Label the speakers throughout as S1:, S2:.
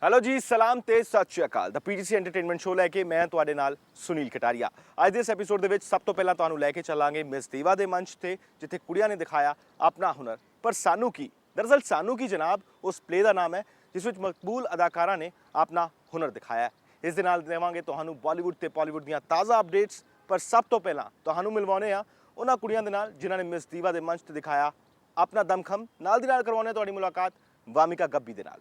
S1: Hello ਜੀ, ਸਲਾਮ ਤੇ ਸਤਿ ਸ਼੍ਰੀ ਅਕਾਲ। ਦਾ ਪੀਟੀਸੀ ਐਂਟਰਟੇਨਮੈਂਟ ਸ਼ੋਅ ਲੈ ਕੇ ਮੈਂ ਤੁਹਾਡੇ ਨਾਲ ਸੁਨੀਲ ਕਟਾਰੀਆ। ਅੱਜ ਦੇ ਇਸ ਐਪੀਸੋਡ ਦੇ ਵਿੱਚ ਸਭ ਤੋਂ ਪਹਿਲਾਂ ਤੁਹਾਨੂੰ ਲੈ ਕੇ ਚੱਲਾਂਗੇ ਮਿਸ ਦੀਵਾ ਦੇ ਮੰਚ ਤੇ, ਜਿੱਥੇ ਕੁੜੀਆਂ ਨੇ ਦਿਖਾਇਆ ਆਪਣਾ ਹੁਨਰ। ਪਰ ਸਾਨੂੰ ਕੀ, ਦਰਅਸਲ ਸਾਨੂੰ ਕੀ ਜਨਾਬ, ਉਸ ਪਲੇ ਦਾ ਨਾਮ ਹੈ ਜਿਸ ਵਿੱਚ ਮਕਬੂਲ ਅਦਾਕਾਰਾਂ ਨੇ ਆਪਣਾ ਹੁਨਰ ਦਿਖਾਇਆ ਹੈ। ਇਸ ਦੇ ਨਾਲ ਦੇਵਾਂਗੇ ਤੁਹਾਨੂੰ ਬਾਲੀਵੁੱਡ ਤੇ ਬਾਲੀਵੁੱਡ ਦੀਆਂ ਤਾਜ਼ਾ ਅਪਡੇਟਸ। ਪਰ ਸਭ ਤੋਂ ਪਹਿਲਾਂ ਤੁਹਾਨੂੰ ਮਿਲਵਾਉਂਦੇ ਆ ਉਹਨਾਂ ਕੁੜੀਆਂ ਦੇ ਨਾਲ ਜਿਨ੍ਹਾਂ ਨੇ ਮਿਸ ਦੀਵਾ ਦੇ ਮੰਚ ਤੇ ਦਿਖਾਇਆ ਆਪਣਾ ਦਮਖਮ। ਨਾਲ ਦੀ ਨਾਲ ਕਰਵਾਉਂਦੇ ਤੁਹਾਡੀ ਮੁਲਾਕਾਤ ਵਾਮਿਕਾ ਗੱਬੀ ਦੇ ਨਾਲ।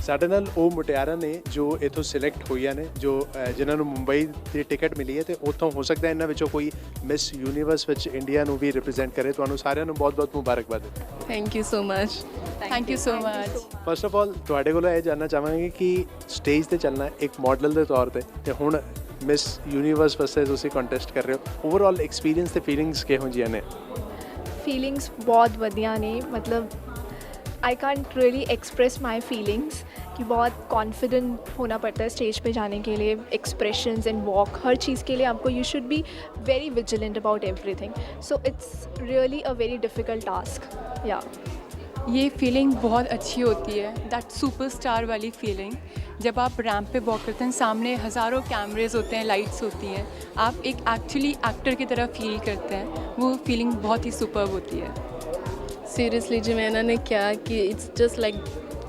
S2: ਸਾਡੇ ਨਾਲ ਉਹ ਮੁਟਿਆਰਾਂ ਨੇ ਜੋ ਇੱਥੋਂ ਸਿਲੈਕਟ ਹੋਈਆਂ ਨੇ, ਜੋ ਜਿਨ੍ਹਾਂ ਨੂੰ ਮੁੰਬਈ ਦੀ ਟਿਕਟ ਮਿਲੀ ਹੈ ਤੇ ਉੱਥੋਂ ਹੋ ਸਕਦਾ ਇਹਨਾਂ ਵਿੱਚੋਂ ਕੋਈ ਮਿਸ ਯੂਨੀਵਰਸ ਵਿੱਚ ਇੰਡੀਆ ਨੂੰ ਵੀ ਰਿਪਰੈਜ਼ੈਂਟ ਕਰੇ। ਤੁਹਾਨੂੰ ਸਾਰਿਆਂ ਨੂੰ ਬਹੁਤ-ਬਹੁਤ ਮੁਬਾਰਕਬਾਦ।
S3: Thank you so much. Thank you so much.
S2: First of all ਤੁਹਾਡੇ ਕੋਲੋਂ ਇਹ ਜਾਣਨਾ ਚਾਹਾਂਗੇ ਕਿ ਸਟੇਜ ਤੇ ਚੱਲਣਾ ਇੱਕ ਮਾਡਲ ਦੇ ਤੌਰ ਤੇ ਹੁਣ ਮਿਸ ਯੂਨੀਵਰਸ ਵਾਸਤੇ ਤੁਸੀਂ ਕੰਟੈਸਟ ਕਰ ਰਹੇ ਹੋ, ਓਵਰਆਲ ਐਕਸਪੀਰੀਅੰਸ ਤੇ ਫੀਲਿੰਗਸ ਕਿਹੋ ਜਿਹੀਆਂ ਨੇ?
S4: फीलिंग्स बहुत वधिया ने, मतलब I can't really express my feelings कि बहुत कॉन्फिडेंट होना पड़ता है स्टेज पे जाने के लिए। एक्सप्रेशंस एंड वॉक, हर चीज़ के लिए आपको you should be very vigilant about everything. So it's really a very difficult task. या
S3: ये फीलिंग बहुत अच्छी होती है, दैट सुपरस्टार वाली फीलिंग। जब आप रैंप पे वॉक करते हैं, सामने हज़ारों कैमरेज होते हैं, लाइट्स होती हैं, आप एक एक्चुअली एक्टर की तरह फील करते हैं। वो फीलिंग बहुत ही सुपर्ब होती है।
S5: ਸੀਰੀਅਸਲੀ ਜਿਵੇਂ ਇਹਨਾਂ ਨੇ ਕਿਹਾ ਕਿ ਇਟਸ ਜਸਟ ਲਾਈਕ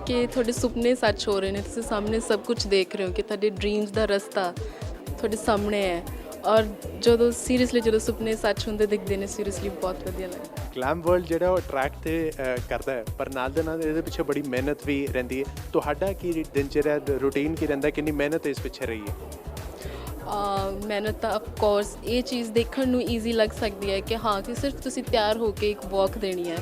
S5: ਕਿ ਤੁਹਾਡੇ ਸੁਪਨੇ ਸੱਚ ਹੋ ਰਹੇ ਨੇ, ਤੁਸੀਂ ਸਾਹਮਣੇ ਸਭ ਕੁਝ ਦੇਖ ਰਹੇ ਹੋ ਕਿ ਤੁਹਾਡੇ ਡ੍ਰੀਮਸ ਦਾ ਰਸਤਾ ਤੁਹਾਡੇ ਸਾਹਮਣੇ ਹੈ। ਔਰ ਜਦੋਂ ਸੁਪਨੇ ਸੱਚ ਹੁੰਦੇ ਦਿਖਦੇ ਨੇ, ਸੀਰੀਅਸਲੀ ਬਹੁਤ ਵਧੀਆ ਲੱਗਦਾ।
S2: ਗਲੈਮ ਵਰਲਡ ਜਿਹੜਾ ਉਹ ਟਰੈਕ ਤੇ ਕਰਦਾ ਹੈ, ਪਰ ਨਾਲ ਦੇ ਨਾਲ ਇਹਦੇ ਪਿੱਛੇ ਬੜੀ ਮਿਹਨਤ ਵੀ ਰਹਿੰਦੀ ਹੈ। ਤੁਹਾਡਾ ਕੀ ਦਿਨਚਰਿਆ ਰੂਟੀਨ ਕੀ ਰਹਿੰਦਾ, ਕਿੰਨੀ ਮਿਹਨਤ ਇਸ ਪਿੱਛੇ ਰਹੀ ਹੈ?
S5: ਮਿਹਨਤ ਤਾਂ ਅਫਕੋਰਸ ਇਹ ਚੀਜ਼ ਦੇਖਣ ਨੂੰ ਈਜ਼ੀ ਲੱਗ ਸਕਦੀ ਹੈ ਕਿ ਹਾਂ ਕਿ ਸਿਰਫ ਤੁਸੀਂ ਤਿਆਰ ਹੋ ਕੇ ਇੱਕ ਵਾਕ ਦੇਣੀ ਹੈ,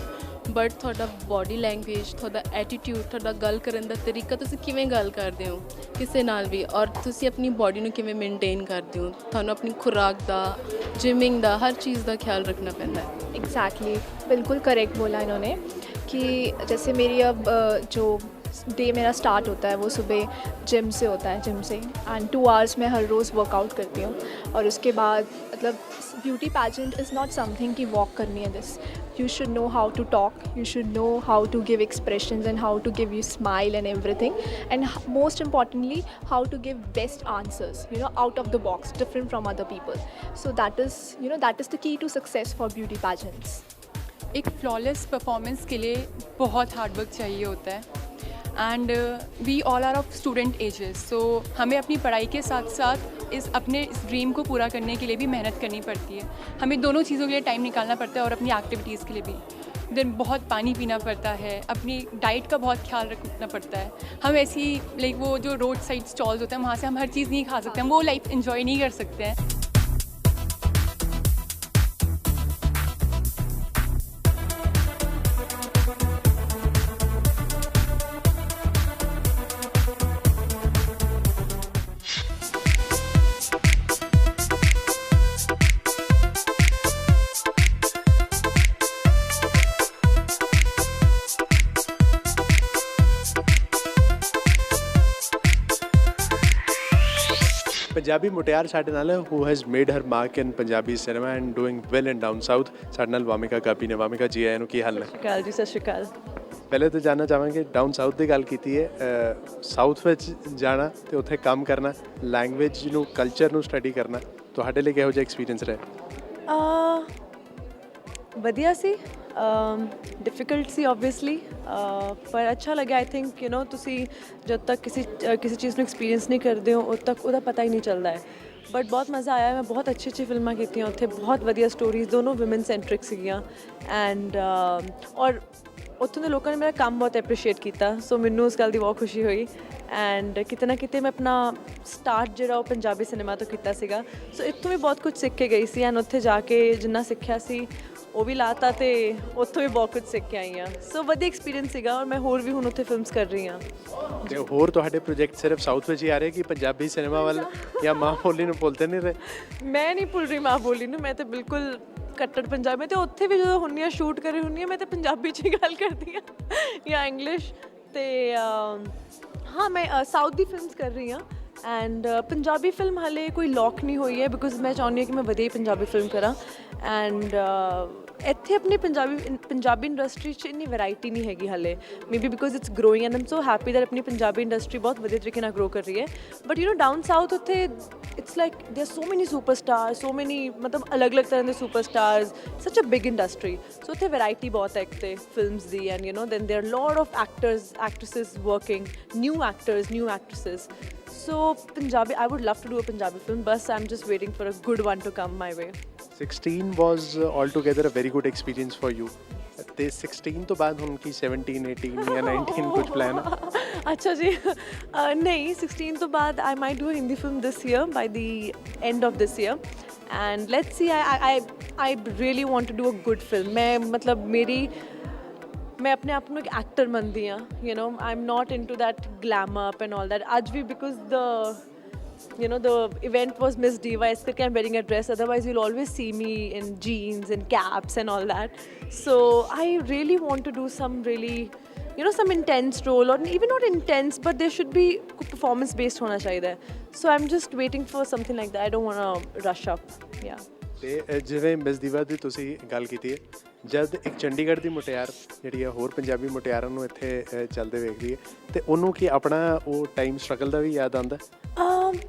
S5: ਬਟ ਤੁਹਾਡਾ ਬਾਡੀ ਲੈਂਗੁਏਜ, ਤੁਹਾਡਾ ਐਟੀਟਿਊਡ, ਤੁਹਾਡਾ ਗੱਲ ਕਰਨ ਦਾ ਤਰੀਕਾ, ਤੁਸੀਂ ਕਿਵੇਂ ਗੱਲ ਕਰਦੇ ਹੋ ਕਿਸੇ ਨਾਲ ਵੀ, ਔਰ ਤੁਸੀਂ ਆਪਣੀ ਬਾਡੀ ਨੂੰ ਕਿਵੇਂ ਮੇਨਟੇਨ ਕਰਦੇ ਹੋ, ਤੁਹਾਨੂੰ ਆਪਣੀ ਖੁਰਾਕ ਦਾ, ਜਿਮਿੰਗ ਦਾ, ਹਰ चीज़ का ख्याल रखना पैंदा है।
S4: एग्जैक्टली, बिल्कुल करेक्ट बोला इन्होंने कि जैसे मेरी अब जो डे मेरा स्टार्ट होता है वो सुबह जिम से होता है, जिम से एंड 2 आवर्स मैं हर रोज़ वर्कआउट करती हूँ। और उसके बाद मतलब beauty pageant is not something कि वॉक करनी है। This you should know how to talk, you should know how to give expressions and how to give you smile and everything, and most importantly how to give best answers, you know, out of the box, different from other people. So that is, you know, that is the key to success for beauty pageants.
S3: एक flawless performance के लिए बहुत hard work चाहिए होता है, and we all are of student ages. So हमें अपनी पढ़ाई के साथ साथ अपने इस ड्रीम को पूरा करने के लिए भी मेहनत करनी पड़ती है। हमें दोनों चीज़ों के लिए टाइम निकालना पड़ता है, और अपनी एक्टिविटीज़ के लिए भी। देन बहुत पानी पीना पड़ता है, अपनी डाइट का बहुत ख्याल रखना पड़ता है। हम ऐसी लाइक वो जो रोड साइड स्टॉल्स होते हैं वहाँ से हम हर चीज़ नहीं खा सकते, हम वो लाइफ इन्जॉय नहीं कर सकते हैं।
S2: ਪੰਜਾਬੀ ਮੁਟਿਆਰ ਸਾਡੇ ਨਾਲ who has made her mark in Punjabi cinema and doing well in down south. ਸਾਡੇ ਨਾਲ ਵਾਮਿਕਾ ਗੱਬੀ ਨੇ। ਵਾਮਿਕਾ ਜੀ ਆਇਆਂ ਨੂੰ, ਕੀ ਹਾਲ ਨੇ?
S5: ਸਤਿ ਸ਼੍ਰੀ ਅਕਾਲ ਜੀ। ਸਤਿ ਸ਼੍ਰੀ ਅਕਾਲ।
S2: ਪਹਿਲੇ ਤਾਂ ਜਾਣਨਾ ਚਾਹਾਂਗੇ, ਡਾਊਨ ਸਾਊਥ ਦੀ ਗੱਲ ਕੀਤੀ ਹੈ, ਸਾਊਥ ਵਿੱਚ ਜਾਣਾ ਤੇ ਉੱਥੇ ਕੰਮ ਕਰਨਾ, ਲੈਂਗੁਏਜ ਨੂੰ, ਕਲਚਰ ਨੂੰ ਸਟੱਡੀ ਕਰਨਾ, ਤੁਹਾਡੇ ਲਈ ਕਿਹੋ ਜਿਹਾ ਐਕਸਪੀਰੀਅੰਸ ਰਿਹਾ?
S6: ਵਧੀਆ ਸੀ, ਡਿਫਿਕਲਟ ਸੀ ਓਬਵੀਅਸਲੀ, ਪਰ ਅੱਛਾ ਲੱਗਿਆ। ਆਈ ਥਿੰਕ ਯੂ ਨੋ ਤੁਸੀਂ ਜਦ ਤੱਕ ਕਿਸੇ ਚੀਜ਼ ਨੂੰ ਐਕਸਪੀਰੀਅੰਸ ਨਹੀਂ ਕਰਦੇ ਹੋ ਉਦੋਂ ਤੱਕ ਉਹਦਾ ਪਤਾ ਹੀ ਨਹੀਂ ਚੱਲਦਾ ਹੈ। ਬਟ ਬਹੁਤ ਮਜ਼ਾ ਆਇਆ। ਮੈਂ ਬਹੁਤ ਅੱਛੀ ਫਿਲਮਾਂ ਕੀਤੀਆਂ ਉੱਥੇ, ਬਹੁਤ ਵਧੀਆ ਸਟੋਰੀਜ਼, ਦੋਨੋਂ ਵਿਮਨ ਸੈਂਟਰਿਕ ਸੀਗੀਆਂ, ਐਂਡ ਔਰ ਉੱਥੋਂ ਦੇ ਲੋਕਾਂ ਨੇ ਮੇਰਾ ਕੰਮ ਬਹੁਤ ਐਪਰੀਸ਼ੀਏਟ ਕੀਤਾ। ਸੋ ਮੈਨੂੰ ਉਸ ਗੱਲ ਦੀ ਬਹੁਤ ਖੁਸ਼ੀ ਹੋਈ। ਐਂਡ ਕਿਤੇ ਨਾ ਕਿਤੇ ਮੈਂ ਆਪਣਾ ਸਟਾਰਟ ਜਿਹੜਾ ਉਹ ਪੰਜਾਬੀ ਸਿਨੇਮਾ ਤੋਂ ਕੀਤਾ ਸੀਗਾ। ਸੋ ਇੱਥੋਂ ਵੀ ਬਹੁਤ ਕੁਝ ਸਿੱਖ ਕੇ ਗਈ ਸੀ, ਐਂਡ ਉੱਥੇ ਜਾ ਕੇ ਜਿੰਨਾ ਸਿੱਖਿਆ ਸੀ ਉਹ ਵੀ ਲਾਤਾ ਤੇ ਉੱਥੋਂ ਵੀ ਬਹੁਤ ਕੁਝ ਸਿੱਖ ਕੇ ਆਈ ਹਾਂ। ਸੋ ਵਧੀਆ ਐਕਸਪੀਰੀਅੰਸ ਸੀਗਾ ਔਰ ਮੈਂ ਹੋਰ ਵੀ ਹੁਣ ਉੱਥੇ ਫਿਲਮਸ ਕਰ ਰਹੀ ਹਾਂ।
S2: ਤੇ ਹੋਰ ਤੁਹਾਡੇ ਪ੍ਰੋਜੈਕਟ ਸਿਰਫ ਸਾਊਥ ਵਿੱਚ ਹੀ ਆ ਰਹੇ ਕਿ ਪੰਜਾਬੀ ਸਿਨੇਮਾ ਵੱਲ ਜਾਂ ਮਾਂ ਬੋਲੀ ਨੂੰ ਭੁੱਲਦੇ ਨਹੀਂ ਰਹੇ?
S6: ਮੈਂ ਨਹੀਂ ਭੁੱਲ ਰਹੀ ਮਾਂ ਬੋਲੀ ਨੂੰ, ਮੈਂ ਤਾਂ ਬਿਲਕੁਲ ਕੱਟੜ ਪੰਜਾਬੀ ਤੇ ਉੱਥੇ ਵੀ ਜਦੋਂ ਹੁੰਦੀ ਹਾਂ ਸ਼ੂਟ ਕਰੀ ਹੁੰਦੀ ਹਾਂ ਮੈਂ ਤਾਂ ਪੰਜਾਬੀ 'ਚ ਹੀ ਗੱਲ ਕਰਦੀ ਹਾਂ ਜਾਂ ਇੰਗਲਿਸ਼। ਤੇ ਹਾਂ ਮੈਂ ਸਾਊਥ ਦੀ ਫਿਲਮਸ ਕਰ ਰਹੀ ਹਾਂ ਐਂਡ ਪੰਜਾਬੀ ਫਿਲਮ ਹਾਲੇ ਕੋਈ ਲੌਕ ਨਹੀਂ ਹੋਈ ਹੈ ਬਿਕੋਜ਼ ਮੈਂ ਚਾਹੁੰਦੀ ਹਾਂ ਕਿ ਮੈਂ ਵਧੀਆ ਪੰਜਾਬੀ ਫਿਲਮ ਕਰਾਂ ਐਂਡ ਇੱਥੇ ਆਪਣੀ ਪੰਜਾਬੀ ਇੰਡਸਟਰੀ 'ਚ ਇੰਨੀ ਵੈਰਾਈਟੀ ਨਹੀਂ ਹੈਗੀ ਹਾਲੇ, maybe because it's growing and Aam so happy that ਆਪਣੀ ਪੰਜਾਬੀ ਇੰਡਸਟਰੀ ਬਹੁਤ ਵਧੀਆ ਤਰੀਕੇ ਨਾਲ ਗਰੋ ਕਰ ਰਹੀ ਹੈ। But you know down south ਉੱਥੇ ਇਟਸ ਲਾਈਕ ਦੇयर ਸੋ ਮੈਨੀ ਸੁਪਰਸਟਾਰ, ਸੋ ਮੈਨੀ ਮਤਲਬ ਅਲੱਗ-ਅਲੱਗ ਤਰ੍ਹਾਂ ਦੇ ਸੁਪਰਸਟਾਰਸ, ਸੱਚ ਅ ਬਿਗ ਇੰਡਸਟਰੀ। ਸੋ ਉੱਥੇ ਵੈਰਾਈਟੀ ਬਹੁਤ ਹੈ ਇੱਕ ਤੇ ਫਿਲਮਸ ਦੀ and you know then there lot of actors actresses working, new actors, new actresses. So Punjabi, I would love to do a Punjabi film, but I'm just waiting for a good one to come my way.
S2: 16 was altogether a very good experience for you. ਤੇ 16 ਤੋਂ ਬਾਅਦ ਹੁਣ ਕੀ 17, 18 ਜਾਂ 19 ਕੁਝ plan ਹੈ?
S6: अच्छा जी नहीं 16 ਤੋਂ ਬਾਅਦ I might do a Hindi film this year by the end of this year and let's see I really want to do a good film. मैं मतलब मैं अपने आप ਨੂੰ ਇੱਕ ਐਕਟਰ ਮੰਨਦੀ ਹਾਂ, you know I am not into that glamour up and all that. ਅੱਜ ਵੀ because the event was Miss Diva, ਇਸ ਕਰਕੇ I'm wearing a dress, otherwise you'll always see me in jeans and caps and all that. So I really want to do some really some intense role, or even not intense but there should be performance based ਹੋਣਾ ਚਾਹੀਦਾ ਹੈ. So I'm just waiting for something like that. I don't want to rush up. Yeah.
S2: ਤੇ ਜਿਵੇਂ miss ਦੀਵਾ ਦੀ ਤੁਸੀਂ ਗੱਲ ਕੀਤੀ ਹੈ, ਜਦ ਇੱਕ ਚੰਡੀਗੜ੍ਹ ਦੀ ਮੁਟਿਆਰ ਜਿਹੜੀ ਹੈ ਹੋਰ ਪੰਜਾਬੀ ਮੁਟਿਆਰਾਂ ਨੂੰ ਇੱਥੇ ਚੱਲਦੇ ਵੇਖਦੀ ਹੈ ਤੇ ਉਹਨੂੰ ਕੀ ਆਪਣਾ ਉਹ ਟਾਈਮ ਸਟਰਗਲ ਦਾ ਵੀ ਯਾਦ ਆਉਂਦਾ?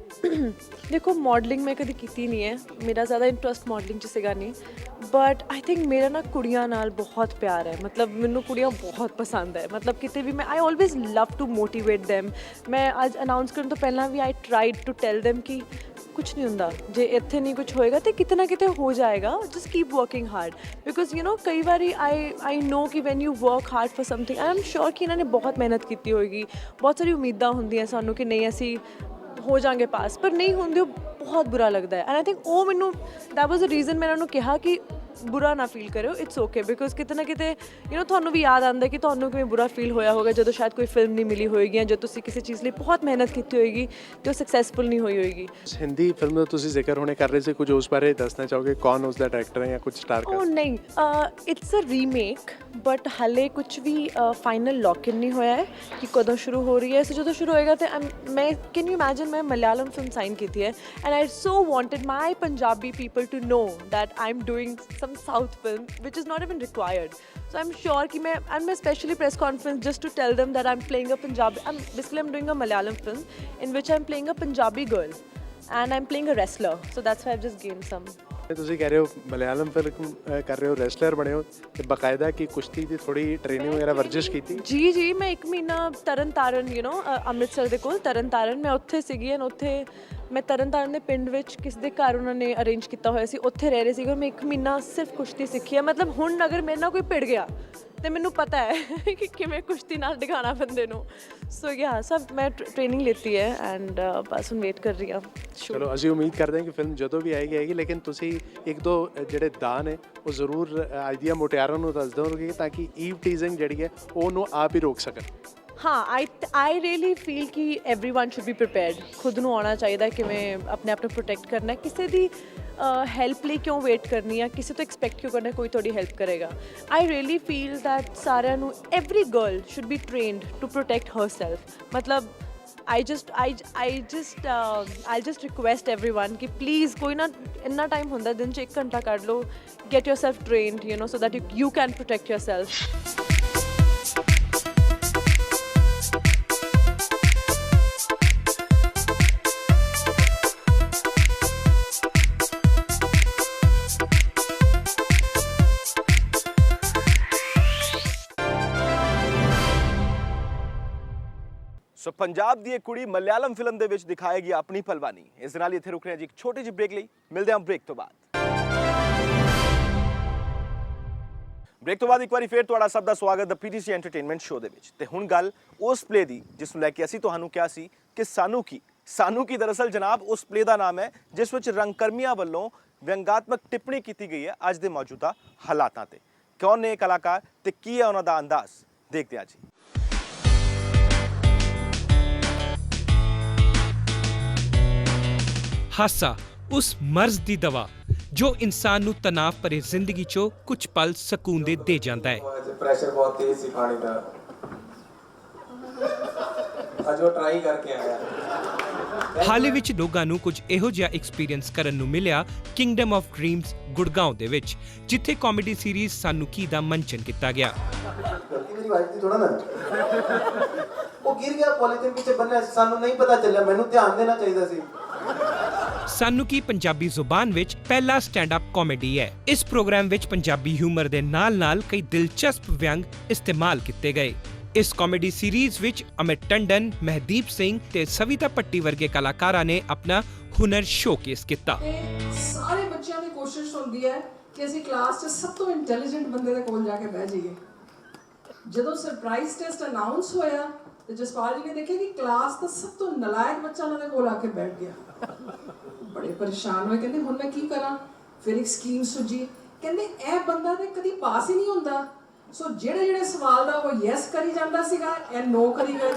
S6: ਦੇਖੋ ਮੋਡਲਿੰਗ ਮੈਂ ਕਦੀ ਕੀਤੀ ਨਹੀਂ ਹੈ, ਮੇਰਾ ਜ਼ਿਆਦਾ ਇੰਟਰਸਟ ਮੋਡਲਿੰਗ 'ਚ ਸੀਗਾ ਨਹੀਂ, ਬਟ ਆਈ ਥਿੰਕ ਮੇਰਾ ਨਾ ਕੁੜੀਆਂ ਨਾਲ ਬਹੁਤ ਪਿਆਰ ਹੈ, ਮਤਲਬ ਮੈਨੂੰ ਕੁੜੀਆਂ ਬਹੁਤ ਪਸੰਦ ਹੈ, ਮਤਲਬ ਕਿਤੇ ਵੀ ਮੈਂ I always love to motivate them. ਮੈਂ ਅੱਜ ਅਨਾਊਂਸ ਕਰਨ ਤੋਂ ਪਹਿਲਾਂ ਵੀ I tried to tell them ਕਿ ਕੁਛ ਨਹੀਂ ਹੁੰਦਾ, ਜੇ ਇੱਥੇ ਨਹੀਂ ਕੁਛ ਹੋਏਗਾ ਤਾਂ ਕਿਤੇ ਨਾ ਕਿਤੇ ਹੋ ਜਾਏਗਾ, just keep working hard because you know ਕਈ ਵਾਰੀ ਆਈ ਨੋ ਕਿ when you work hard for something I am sure ਕਿ ਇਹਨਾਂ ਨੇ ਬਹੁਤ ਮਿਹਨਤ ਕੀਤੀ ਹੋਏਗੀ, ਬਹੁਤ ਸਾਰੀ ਉਮੀਦਾਂ ਹੁੰਦੀਆਂ ਸਾਨੂੰ ਕਿ ਨਹੀਂ ਅਸੀਂ ਹੋ ਜਾਵਾਂਗੇ ਪਾਸ, ਪਰ ਨਹੀਂ ਹੁੰਦੇ, ਉਹ ਬਹੁਤ ਬੁਰਾ ਲੱਗਦਾ ਹੈ। ਐਂਡ ਆਈ ਥਿੰਕ ਉਹ ਮੈਨੂੰ ਦੈਟ ਵਾਜ਼ ਦ ਰੀਜ਼ਨ ਮੈਂ ਉਹਨਾਂ ਨੂੰ ਕਿਹਾ ਕਿ ਬੁਰਾ ਨਾ ਫੀਲ ਕਰਿਓ, ਇਟਸ ਓਕੇ ਬਿਕੋਜ਼ ਕਿਤੇ ਨਾ ਕਿਤੇ ਯੂ ਨੋ ਤੁਹਾਨੂੰ ਵੀ ਯਾਦ ਆਉਂਦਾ ਕਿ ਤੁਹਾਨੂੰ ਕਿਵੇਂ ਬੁਰਾ ਫੀਲ ਹੋਇਆ ਹੋਗਾ ਜਦੋਂ ਸ਼ਾਇਦ ਕੋਈ ਫਿਲਮ ਨਹੀਂ ਮਿਲੀ ਹੋਏਗੀ ਜਾਂ ਜਦੋਂ ਤੁਸੀਂ ਕਿਸੇ ਚੀਜ਼ ਲਈ ਬਹੁਤ ਮਿਹਨਤ ਕੀਤੀ ਹੋਏਗੀ ਤੇ ਉਹ ਸਕਸੈਸਫੁਲ ਨਹੀਂ ਹੋਈ ਹੋਏਗੀ।
S2: ਹਿੰਦੀ ਫਿਲਮ ਦਾ ਤੁਸੀਂ ਜ਼ਿਕਰ ਹੁਣੇ ਕਰ ਰਹੇ ਸੀ, ਕੁਝ ਉਸ ਬਾਰੇ ਦੱਸਣਾ ਚਾਹੋਗੇ? ਕੌਣ ਉਸ ਦਾ ਡਾਇਰੈਕਟਰ ਹੈ ਜਾਂ ਕੁਝ ਸਟਾਰ ਕਾਸਟ?
S6: ਨਹੀਂ ਇਟਸ ਅ ਰੀਮੇਕ ਬਟ ਹਾਲੇ ਕੁਝ ਵੀ ਫਾਈਨਲ ਲੌਕ ਇਨ ਨਹੀਂ ਹੋਇਆ ਹੈ ਕਿ ਕਦੋਂ ਸ਼ੁਰੂ ਹੋ ਰਹੀ ਹੈ। ਸੋ ਜਦੋਂ ਸ਼ੁਰੂ ਹੋਏਗਾ ਤਾਂ ਮੈਂ ਕੈਨ ਯੂ ਇਮੈਜਿਨ ਮੈਂ ਮਲਿਆਲਮ ਫਿਲਮ ਸਾਈਨ ਕੀਤੀ ਹੈ and I so wanted my Punjabi people to know that I am doing some South film which is not even required. So I'm sure कि मैं especially press conference just to tell them that I'm playing a Punjabi, I'm doing a Malayalam film in which I'm playing a Punjabi girl and I'm playing a wrestler. So that's why I've just gained some.
S2: ਤੁਸੀਂ ਕਹਿ ਰਹੇ ਹੋ Malayalam film ਕਰ ਰਹੇ ਹੋ, wrestler ਬਣੇ ਹੋ ਤੇ ਬਕਾਇਦਾ ਕੀ ਕੁਸ਼ਤੀ ਦੀ ਥੋੜੀ ਟ੍ਰੇਨਿੰਗ ਵਗੈਰਾ ਵਰਜਿਸ਼ ਕੀਤੀ?
S6: ਜੀ ਮੈਂ 1 ਮਹੀਨਾ ਤਰਨਤਾਰਨ ਅੰਮ੍ਰਿਤਸਰ ਦੇ ਕੋਲ ਤਰਨਤਾਰਨ ਮੈਂ ਉੱਥੇ ਸੀਗੀ ਐਂਡ ਉੱਥੇ ਮੈਂ ਤਰਨਤਾਰਨ ਦੇ ਪਿੰਡ ਵਿੱਚ ਕਿਸ ਦੇ ਘਰ ਉਹਨਾਂ ਨੇ ਅਰੇਂਜ ਕੀਤਾ ਹੋਇਆ ਸੀ, ਉੱਥੇ ਰਹਿ ਰਹੇ ਸੀਗੇ ਔਰ ਮੈਂ 1 ਮਹੀਨਾ ਸਿਰਫ ਕੁਸ਼ਤੀ ਸਿੱਖੀ ਹੈ। ਮਤਲਬ ਹੁਣ ਅਗਰ ਮੇਰੇ ਨਾਲ ਕੋਈ ਭਿੜ ਗਿਆ ਤੇ ਮੈਨੂੰ ਪਤਾ ਹੈ ਕਿ ਕਿਵੇਂ ਕੁਸ਼ਤੀ ਨਾਲ ਦਿਖਾਣਾ ਬੰਦੇ ਨੂੰ। ਸੋ ਯਾ ਸਭ ਮੈਂ ਟ੍ਰੇਨਿੰਗ ਲਿੱਤੀ ਹੈ ਐਂਡ ਬਸ ਹੁਣ ਵੇਟ ਕਰ ਰਹੀ ਹਾਂ।
S2: ਚਲੋ ਅਸੀਂ ਉਮੀਦ ਕਰਦੇ ਹਾਂ ਕਿ ਫਿਲਮ ਜਦੋਂ ਵੀ ਆਏਗੀ ਲੇਕਿਨ ਤੁਸੀਂ 1-2 ਜਿਹੜੇ ਦਾਅ ਨੇ ਉਹ ਜ਼ਰੂਰ ਅੱਜ ਦੀਆਂ ਮੁਟਿਆਰਾਂ ਨੂੰ ਦੱਸ ਦਿਓਗੇ ਤਾਂ ਕਿ ਈਵ ਟੀਜ਼ਿੰਗ ਜਿਹੜੀ ਹੈ ਉਹਨੂੰ ਆਪ ਹੀ ਰੋਕ ਸਕਣ।
S6: ਹਾਂ ਆਈ ਰੀਅਲੀ ਫੀਲ ਕਿ ਐਵਰੀਵਨ ਸ਼ੁੱਡ ਬੀ ਪ੍ਰੀਪੇਅਰਡ। ਖੁਦ ਨੂੰ ਆਉਣਾ ਚਾਹੀਦਾ ਕਿਵੇਂ ਆਪਣੇ ਆਪ ਨੂੰ ਪ੍ਰੋਟੈਕਟ ਕਰਨਾ, ਕਿਸੇ ਦੀ ਹੈਲਪ ਲਈ ਕਿਉਂ ਵੇਟ ਕਰਨੀ ਆ, ਕਿਸੇ ਤੋਂ ਐਕਸਪੈਕਟ ਕਿਉਂ ਕਰਨਾ ਕੋਈ ਤੁਹਾਡੀ ਹੈਲਪ ਕਰੇਗਾ। ਆਈ ਰੀਅਲੀ ਫੀਲ ਦੈਟ ਸਾਰਿਆਂ ਨੂੰ every girl should be trained to protect herself. ਮਤਲਬ I just request everyone कि please कोई ना इतना टाइम होता दिन च 1 घंटा ਕੱਢ ਲਓ, get yourself trained so that you can protect yourself.
S1: ਸੋ ਪੰਜਾਬ ਦੀ ਇੱਕ ਕੁੜੀ ਮਲਿਆਲਮ ਫਿਲਮ ਦੇ ਵਿੱਚ ਦਿਖਾਏਗੀ ਆਪਣੀ ਪਹਿਲਵਾਨੀ। ਇਸ ਦੇ ਨਾਲ ਹੀ ਇੱਥੇ ਰੁਕ ਰਹੇ ਹਾਂ ਜੀ ਇੱਕ ਛੋਟੀ ਜਿਹੀ ਬ੍ਰੇਕ ਲਈ, ਮਿਲਦੇ ਹਾਂ ਬ੍ਰੇਕ ਤੋਂ ਬਾਅਦ। ਬ੍ਰੇਕ ਤੋਂ ਬਾਅਦ ਇੱਕ ਵਾਰੀ ਫੇਰ ਤੁਹਾਡਾ ਸਭ ਦਾ ਸਵਾਗਤ ਹੈ ਪੀਟੀਸੀ ਐਂਟਰਟੇਨਮੈਂਟ ਸ਼ੋਅ ਦੇ ਵਿੱਚ। ਤੇ ਹੁਣ ਗੱਲ ਉਸ ਪਲੇ ਦੀ ਜਿਸ ਨੂੰ ਲੈ ਕੇ ਅਸੀਂ ਤੁਹਾਨੂੰ ਕਿਹਾ ਸੀ ਕਿ ਸਾਨੂੰ ਕੀ ਦਰਅਸਲ ਜਨਾਬ ਉਸ ਪਲੇ ਦਾ ਨਾਮ ਹੈ ਜਿਸ ਵਿੱਚ ਰੰਗਕਰਮੀਆਂ ਵੱਲੋਂ ਵਿਅੰਗਾਤਮਕ ਟਿੱਪਣੀ ਕੀਤੀ ਗਈ ਹੈ ਅੱਜ ਦੇ ਮੌਜੂਦਾ ਹਾਲਾਤਾਂ ਤੇ। ਕੌਣ ਨੇ ਇਹ ਕਲਾਕਾਰ ਤੇ ਕੀ ਹੈ ਉਹਨਾਂ ਦਾ ਅੰਦਾਜ਼, ਦੇਖਦੇ ਹਾਂ ਜੀ।
S7: ਹਾਸਾ ਉਸ ਮਰਜ਼ ਦੀ ਦਵਾ ਜੋ ਇਨਸਾਨ ਨੂੰ ਤਣਾਅ ਭਰੇ ਜ਼ਿੰਦਗੀ 'ਚੋਂ ਕੁਝ ਪਲ ਸਕੂਨ ਦੇ ਜਾਂਦਾ ਹੈ।
S8: ਪ੍ਰੈਸ਼ਰ ਬਹੁਤ ਤੇਜ਼ ਸੀ ਪਾਣੀ ਦਾ, ਅੱਜ ਉਹ ਟਰਾਈ ਕਰਕੇ ਆਇਆ।
S7: ਹਾਲ ਹੀ ਵਿੱਚ ਲੋਕਾਂ ਨੂੰ ਕੁਝ ਇਹੋ ਜਿਹਾ ਐਕਸਪੀਰੀਅੰਸ ਕਰਨ ਨੂੰ ਮਿਲਿਆ ਕਿੰਗਡਮ ਆਫ ਡ੍ਰੀਮਸ ਗੁੜਗਾਉਂ ਦੇ ਵਿੱਚ, ਜਿੱਥੇ ਕਾਮੇਡੀ ਸੀਰੀਜ਼ ਸਾਨੂੰ ਕੀ ਦਾ ਮੰਚਨ ਕੀਤਾ ਗਿਆ।
S8: ਮੇਰੀ ਵਾਈਫ ਦੀ ਥੋੜਾ ਨਾ ਉਹ ਗਿਰ ਗਿਆ ਪੋਲੀਥੀਨ ਪਿੱਛੇ ਬੰਨਿਆ, ਸਾਨੂੰ ਨਹੀਂ ਪਤਾ ਚੱਲਿਆ, ਮੈਨੂੰ ਧਿਆਨ ਦੇਣਾ ਚਾਹੀਦਾ ਸੀ।
S7: ਸਾਨੂੰ ਕੀ ਪੰਜਾਬੀ ਜ਼ੁਬਾਨ ਵਿੱਚ ਪਹਿਲਾ ਸਟੈਂਡ-ਅਪ ਕਾਮੇਡੀ ਹੈ। ਇਸ ਪ੍ਰੋਗਰਾਮ ਵਿੱਚ ਪੰਜਾਬੀ ਹਿਊਮਰ ਦੇ ਨਾਲ-ਨਾਲ ਕਈ ਦਿਲਚਸਪ ਵਿਅੰਗ ਇਸਤੇਮਾਲ ਕੀਤੇ ਗਏ। ਇਸ ਕਾਮੇਡੀ ਸੀਰੀਜ਼ ਵਿੱਚ ਅਮਿਤ ਟੰਡਨ, ਮਹਿਦੀਪ ਸਿੰਘ ਤੇ ਸਵਿਤਾ ਭੱਟੀ ਵਰਗੇ ਕਲਾਕਾਰਾਂ ਨੇ ਆਪਣਾ ਹੁਨਰ ਸ਼ੋਕੇਸ ਕੀਤਾ।
S9: ਸਾਰੇ ਬੱਚਿਆਂ ਦੀ ਕੋਸ਼ਿਸ਼ ਹੁੰਦੀ ਹੈ ਕਿ ਅਸੀਂ ਕਲਾਸ 'ਚ ਸਭ ਤੋਂ ਇੰਟੈਲੀਜੈਂਟ ਬੰਦੇ ਦੇ ਕੋਲ ਜਾ ਕੇ ਬਹਿ ਜਾਈਏ। ਜਦੋਂ ਸਰਪ੍ਰਾਈਜ਼ ਟੈਸਟ ਅਨਾਉਂਸ ਹੋਇਆ ਤੇ ਜਸਪਾਲ ਜੀ ਨੇ ਦੇਖਿਆ ਕਿ ਕਲਾਸ ਦਾ ਸਭ ਤੋਂ ਨਲਾਇਕ ਬੱਚਾ ਉਹਨਾਂ ਦੇ ਕੋਲ ਆ ਕੇ ਬੈਠ ਗਿਆ। ਬੜੇ ਪਰੇਸ਼ਾਨ ਹੋਏ, ਕਹਿੰਦੇ ਹੁਣ ਮੈਂ ਕੀ ਕਰਾਂ। ਫਿਰ ਇੱਕ ਸਕੀਮ ਸੁਝੀ, ਕਹਿੰਦੇ ਇਹ ਬੰਦਾ ਤੇ ਕਦੀ ਪਾਸ ਹੀ ਨਹੀਂ ਹੁੰਦਾ, ਸੋ ਜਿਹੜੇ ਸਵਾਲ ਦਾ ਉਹ ਯੈਸ ਕਰੀ ਜਾਂਦਾ ਸੀਗਾ, ਇਹ ਨੋ ਕਰੀ ਗਏ।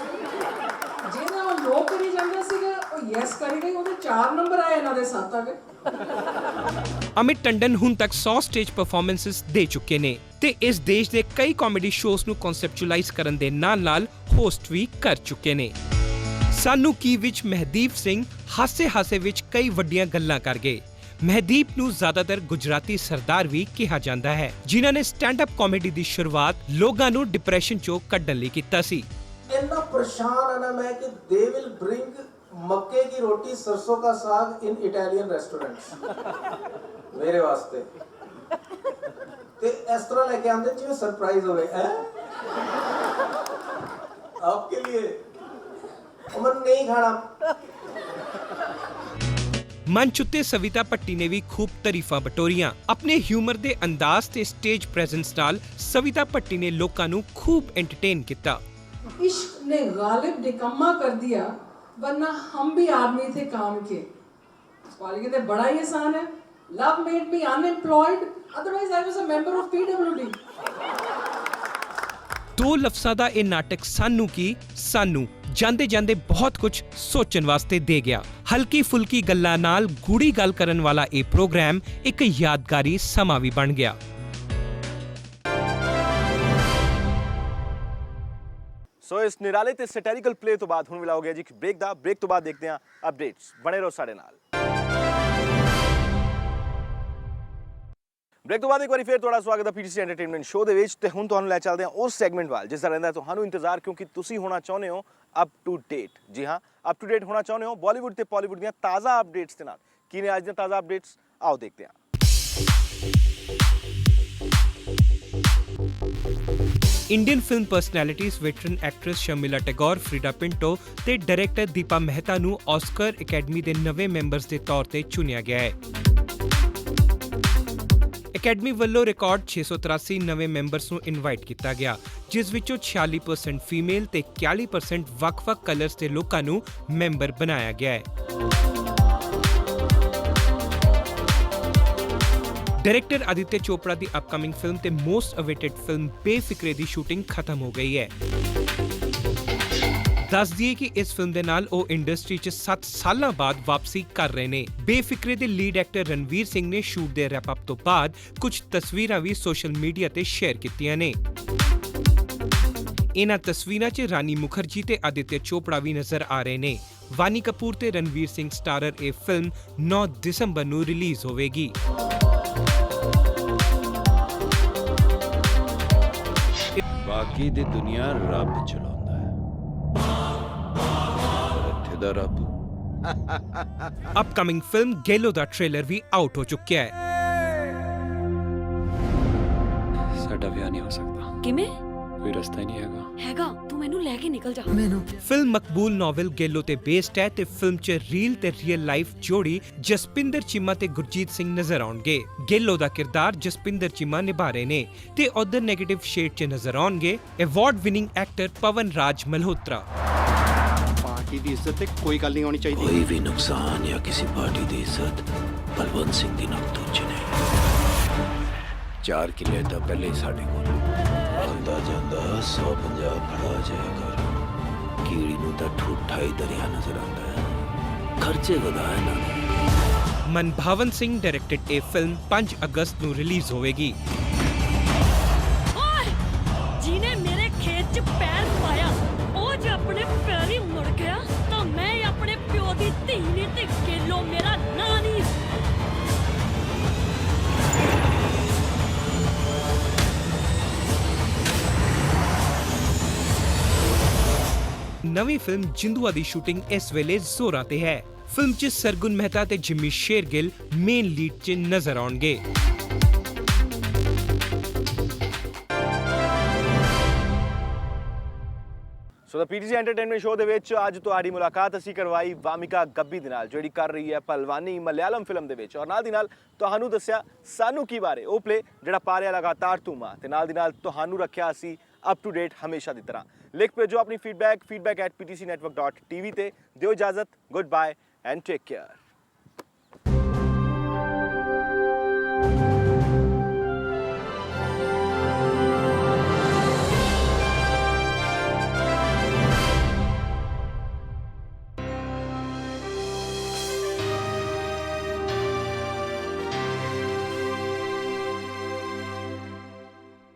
S9: ਜਿਹਦਾ ਉਹ ਨੋ ਕਰੀ ਜਾਂਦਾ ਸੀਗਾ ਉਹ ਯੈਸ ਕਰੀ ਗਈ, ਉਹਦੇ 4 ਨੰਬਰ ਆਏ, ਇਹਨਾਂ ਦੇ 7 ਆ ਗਏ।
S7: ਅਮਿਤ ਟੰਡਨ ਹੁਣ ਤੱਕ 100 ਸਟੇਜ ਪਰਫਾਰਮੈਂਸਸ ਦੇ ਚੁੱਕੇ ਨੇ ਤੇ ਇਸ ਦੇਸ਼ ਦੇ ਕਈ ਕਾਮੇਡੀ ਸ਼ੋਜ਼ ਨੂੰ ਕਨਸੈਪਚੁਅਲਾਈਜ਼ ਕਰਨ ਦੇ ਨਾਲ-ਨਾਲ ਹੋਸਟ ਵੀ ਕਰ ਚੁੱਕੇ ਨੇ। ਸਾਨੂੰ ਕੀ ਵਿੱਚ ਮਹਿਦੀਪ ਸਿੰਘ ਹਾਸੇ ਵਿੱਚ ਕਈ ਵੱਡੀਆਂ ਗੱਲਾਂ ਕਰ ਗਏ। ਮਹਿਦੀਪ ਨੂੰ ਜ਼ਿਆਦਾਤਰ ਗੁਜਰਾਤੀ ਸਰਦਾਰ ਵੀ ਕਿਹਾ ਜਾਂਦਾ ਹੈ, ਜਿਨ੍ਹਾਂ ਨੇ ਸਟੈਂਡ-ਅਪ ਕਾਮੇਡੀ ਦੀ ਸ਼ੁਰੂਆਤ ਲੋਕਾਂ ਨੂੰ ਡਿਪਰੈਸ਼ਨ ਚੋਂ ਕੱਢਣ ਲਈ ਕੀਤਾ ਸੀ।
S8: ਇੰਨਾ ਪਰੇਸ਼ਾਨ ਹੈ ਨਾ ਮੈਂ ਕਿ ਦੇ ਵਿਲ ਬ੍ਰਿੰਗ ਮੱਕੇ ਦੀ ਰੋਟੀ ਸਰਸੋਂ ਦਾ ਸਾਗ ਇਨ ਇਟਾਲੀਅਨ ਰੈਸਟੋਰੈਂਟਸ ਮੇਰੇ ਵਾਸਤੇ, ਤੇ ਇਸ ਤਰ੍ਹਾਂ ਲੈ ਕੇ ਆਉਂਦੇ ਜਿਵੇਂ ਸਰਪ੍ਰਾਈਜ਼ ਹੋਵੇ। ਆਪਕੇ लिए ਮਨ ਨਹੀਂ ਖਾਣਾ।
S7: ਮੰਚ ਉੱਤੇ ਸਵਿਤਾ ਭੱਟੀ ਨੇ ਵੀ ਖੂਬ ਤਾਰੀਫਾਂ ਬਟੋਰੀਆਂ। ਆਪਣੇ ਹਿਊਮਰ ਦੇ ਅੰਦਾਜ਼ ਤੇ ਸਟੇਜ ਪ੍ਰੈਜ਼ੈਂਸ ਨਾਲ ਸਵਿਤਾ ਭੱਟੀ ਨੇ ਲੋਕਾਂ ਨੂੰ ਖੂਬ ਐਂਟਰਟੇਨ ਕੀਤਾ।
S9: इश्क ने गालिब निकम्मा कर दिया, वरना हम भी आदमी थे काम के। कहते थे बड़ा ही आसान है, love made me unemployed, otherwise I was a member of PWD।
S7: ਦੋ ਲਫ਼ਜ਼ਾਂ ਦਾ ਇਹ ਨਾਟਕ ਸਾਨੂੰ ਕੀ ਸਾਨੂੰ ਜਾਂਦੇ ਬਹੁਤ ਕੁਝ ਸੋਚਣ ਵਾਸਤੇ ਦੇ ਗਿਆ। ਹਲਕੀ ਫੁਲਕੀ ਗੱਲਾਂ ਨਾਲ ਗੂੜੀ ਗੱਲ ਕਰਨ ਵਾਲਾ ਇਹ ਪ੍ਰੋਗਰਾਮ ਇੱਕ ਯਾਦਗਾਰੀ ਸਮਾਂ ਵੀ ਬਣ ਗਿਆ।
S1: ਸੋ ਇਸ ਨਿਰਾਲੇ ਤੇ ਸੈਟੈਰਿਕਲ ਪਲੇ ਤੋਂ ਬਾਅਦ ਹੁਣ ਵੇਲਾ ਹੋ ਗਿਆ ਜੀ ਇੱਕ ਬ੍ਰੇਕ ਤੋਂ ਬਾਅਦ ਦੇਖਦੇ ਹਾਂ ਅਪਡੇਟਸ। ਬਣੇ ਰਹੋ ਸਾਡੇ ਨਾਲ। ਬ੍ਰੇਕ ਤੋਂ ਬਾਅਦ ਇੱਕ ਵਾਰੀ ਫਿਰ ਤੁਹਾਡਾ ਸਵਾਗਤ ਹੈ PTC ਐਂਟਰਟੇਨਮੈਂਟ ਸ਼ੋਅ ਦੇ ਵਿੱਚ ਤੇ ਹੁਣ ਤੁਹਾਨੂੰ ਲੈ ਚੱਲਦੇ ਹਾਂ ਉਸ ਸੈਗਮੈਂਟ ਵੱਲ ਜਿਸ ਦਾ ਰਹਿੰਦਾ ਤੁਹਾਨੂੰ ਇੰਤਜ਼ਾਰ, ਕਿਉਂਕਿ ਤੁਸੀਂ ਹੋਣਾ ਚਾਹੁੰਦੇ ਹੋ ਅਪ ਟੂ ਡੇਟ। ਜੀ ਹਾਂ, ਅਪ ਟੂ ਡੇਟ ਹੋਣਾ ਚਾਹੁੰਦੇ ਹੋ ਬਾਲੀਵੁੱਡ ਤੇ ਪਾਲੀਵੁੱਡ ਦੀਆਂ ਤਾਜ਼ਾ ਅਪਡੇਟਸ ਦੇ ਨਾਲ। ਕੀ ਨੇ ਅੱਜ ਦੀਆਂ ਤਾਜ਼ਾ ਅਪਡੇਟਸ, ਆਓ ਦੇਖਦੇ ਹਾਂ।
S7: Indian film personalities veteran actress Sharmila Tagore, Freida Pinto ਤੇ ਡਾਇਰੈਕਟਰ ਦੀਪਾ ਮਹਿਤਾ ਨੂੰ ਆਸਕਰ ਅਕੈਡਮੀ ਦੇ ਨਵੇਂ ਮੈਂਬਰਸ ਦੇ ਤੌਰ ਤੇ ਚੁਣਿਆ ਗਿਆ ਹੈ। ਅਕੈਡਮੀ ਵੱਲੋਂ ਰਿਕਾਰਡ 683 ਨਵੇਂ ਮੈਂਬਰਸ ਨੂੰ ਇਨਵਾਈਟ ਕੀਤਾ ਗਿਆ, ਜਿਸ ਵਿੱਚੋਂ 46% ਫੀਮੇਲ ਤੇ 41% ਵੱਖ-ਵੱਖ ਕਲਰਸ ਦੇ ਲੋਕਾਂ ਨੂੰ ਮੈਂਬਰ ਬਣਾਇਆ ਗਿਆ ਹੈ। डायरेक्टर आदित्य चोपड़ा ਦੀ ਅਪਕਮਿੰਗ ਫਿਲਮ ਤੇ ਮੋਸਟ ਅਵੇਟਡ ਫਿਲਮ ਬੇਫਿਕਰੇ ਦੀ ਸ਼ੂਟਿੰਗ ਖਤਮ ਹੋ ਗਈ ਹੈ। ਦੱਸ ਦਈਏ ਕਿ ਇਸ ਫਿਲਮ ਦੇ ਨਾਲ ਉਹ ਇੰਡਸਟਰੀ 'ਚ 7 ਸਾਲਾਂ ਬਾਅਦ ਵਾਪਸੀ ਕਰ ਰਹੇ ਨੇ। ਬੇਫਿਕਰੇ ਦੇ ਲੀਡ ਐਕਟਰ ਰਣਵੀਰ ਸਿੰਘ ਨੇ ਸ਼ੂਟ ਦੇ ਰੈਪ ਅਪ ਤੋਂ ਬਾਅਦ ਕੁਝ ਤਸਵੀਰਾਂ ਵੀ ਸੋਸ਼ਲ ਮੀਡੀਆ ਤੇ ਸ਼ੇਅਰ ਕੀਤੀਆਂ ਨੇ। ਇਹਨਾਂ ਤਸਵੀਰਾਂ 'ਚ ਰਾਨੀ ਮੁਖਰਜੀ ਤੇ ਆਦਿਤਿਆ ਚੋਪੜਾ ਵੀ ਨਜ਼ਰ ਆ ਰਹੇ ਨੇ। ਵਾਨੀ ਕਪੂਰ ਤੇ ਰਣਵੀਰ ਸਿੰਘ ਸਟਾਰਰ ਇਹ ਫਿਲਮ 9 ਦਸੰਬਰ ਨੂੰ ਰਿਲੀਜ਼ ਹੋਵੇਗੀ।
S10: ਬਾਕੀ ਦੀ ਦੁਨੀਆ ਰੱਬ ਚਲਾਉਂਦਾ ਹੈ, ਇੱਥੇ ਦਾ ਰੱਬ।
S7: ਅਪਕਮਿੰਗ ਫਿਲਮ ਗੇਲੋ ਦਾ ਟ੍ਰੇਲਰ ਵੀ ਆਊਟ ਹੋ ਚੁੱਕਿਆ ਹੈ।
S10: ਸਾਡਾ ਵਿਆਹ ਨਹੀਂ ਹੋ ਸਕਦਾ।
S11: ਕਿਵੇਂ?
S10: ਕੋਈ ਰਸਤਾ ਹੀ ਨਹੀਂ
S11: ਹੈਗਾ ਤੂੰ ਮੈਨੂੰ ਲੈ ਕੇ ਨਿਕਲ ਜਾ।
S7: ਫਿਲਮ ਮਕਬੂਲ ਨੋਵਲ ਗੇਲੋ ਤੇ ਬੇਸਡ ਹੈ ਤੇ ਫਿਲਮ 'ਚ ਰੀਅਲ ਤੇ ਰੀਅਲ ਲਾਈਫ ਜੋੜੀ ਜਸਪਿੰਦਰ ਚੀਮਾ ਤੇ ਗੁਰਜੀਤ ਸਿੰਘ ਨਜ਼ਰ ਆਉਣਗੇ। ਗੇਲੋ ਦਾ ਕਿਰਦਾਰ ਜਸਪਿੰਦਰ ਚੀਮਾ ਨਿਭਾ ਰਹੇ ਨੇ ਤੇ ਉਧਰ ਨੈਗੇਟਿਵ ਸ਼ੇਡ 'ਚ ਨਜ਼ਰ ਆਉਣਗੇ ਅਵਾਰਡ ਵਿਨਿੰਗ ਐਕਟਰ ਪਵਨ ਰਾਜ ਮਲਹੋਤਰਾ।
S12: ਪਾਰਟੀ ਦੀ ਇੱਜ਼ਤ ਤੇ ਕੋਈ ਗੱਲ ਨਹੀਂ ਹੋਣੀ ਚਾਹੀਦੀ।
S10: ਕੋਈ ਵੀ ਨੁਕਸਾਨ ਜਾਂ ਕਿਸੇ ਪਾਰਟੀ ਦੀ ਇੱਜ਼ਤ ਬਲਵੰਤ ਸਿੰਘ ਦੀ ਨਕਤੂਚ ਨੇ 4 ਕਿੱਲੇ ਤਾਂ ਪਹਿਲੇ ਹੀ ਸਾਡੇ ਕੋਲ ਆਉਂਦਾ ਜਾਂਦਾ 150 ਖੜਾ ਜਾਇਆ ਕਰ ਕੀੜੀ ਨੂੰ ਤਾਂ ਠੂਠਾ ਹੀ ਦਰਿਆ ਨਜ਼ਰ ਆਉਂਦਾ ਹੈ ਖਰਚੇ ਵਧਾਏ ਨਾ
S7: ਮਨਭਾਵਨ ਸਿੰਘ ਡਾਇਰੈਕਟਡ ਇਹ ਫਿਲਮ 5 ਅਗਸਤ ਨੂੰ ਰਿਲੀਜ਼ ਹੋਵੇਗੀ।
S11: ਓਏ ਜਿਹਨੇ ਮੇਰੇ ਖੇਤ 'ਚ ਪੈਰ ਪਾਇਆ ਉਹ ਜੇ ਆਪਣੇ ਪੈਰੀ ਮੁੜ ਗਿਆ ਤਾਂ ਮੈਂ ਆਪਣੇ ਪਿਓ ਦੀ ਧੀ ਨਹੀਂ ਤੇ ਕੇਲੋ ਮੇਰਾ ਨਾਂ ਨਹੀਂ।
S7: ਨਵੀਂ ਫਿਲਮ ਜਿੰਦੂਆ ਦੀ ਸ਼ੂਟਿੰਗ ਇਸ ਵੇਲੇ ਜ਼ੋਰਾਂ ਤੇ ਹੈ। ਫਿਲਮ 'ਚ ਸਰਗੁਣ ਮਹਿਤਾ ਤੇ ਜਿਮੀ ਸ਼ੇਰਗਿੱਲ ਮੇਨ ਲੀਡ 'ਚ ਨਜ਼ਰ ਆਉਣਗੇ।
S1: ਸੋ ਦਾ ਪੀਟੀਸੀ ਐਂਟਰਟੇਨਮੈਂਟ ਸ਼ੋਅ ਦੇ ਵਿੱਚ ਅੱਜ ਤੁਹਾਡੀ ਮੁਲਾਕਾਤ ਅਸੀਂ ਕਰਵਾਈ ਵਾਮਿਕਾ ਗੱਬੀ ਦੇ ਨਾਲ, ਜਿਹੜੀ ਕਰ ਰਹੀ ਹੈ ਪਹਿਲਵਾਨੀ ਮਲਿਆਲਮ ਫਿਲਮ ਦੇ ਵਿੱਚ, ਔਰ ਨਾਲ ਦੀ ਨਾਲ ਤੁਹਾਨੂੰ ਦੱਸਿਆ ਸਾਨੂੰ ਕੀ ਬਾਰੇ ਉਹ ਪਲੇ ਜਿਹੜਾ ਪਾ ਰਿਹਾ ਲਗਾਤਾਰ ਧੂਮਾਂ, ਤੇ ਨਾਲ ਦੀ ਨਾਲ ਤੁਹਾਨੂੰ ਰੱਖਿਆ ਅਸੀਂ ਅਪ ਟੂ ਡੇਟ ਹਮੇਸ਼ਾ ਦੀ ਤਰ੍ਹਾਂ। ਲਿਖ ਭੇਜੋ ਆਪਣੀ feedback@ptcnetwork.tv ਤੇ। ਦਿਓ ਇਜਾਜ਼ਤ, goodbye and take care.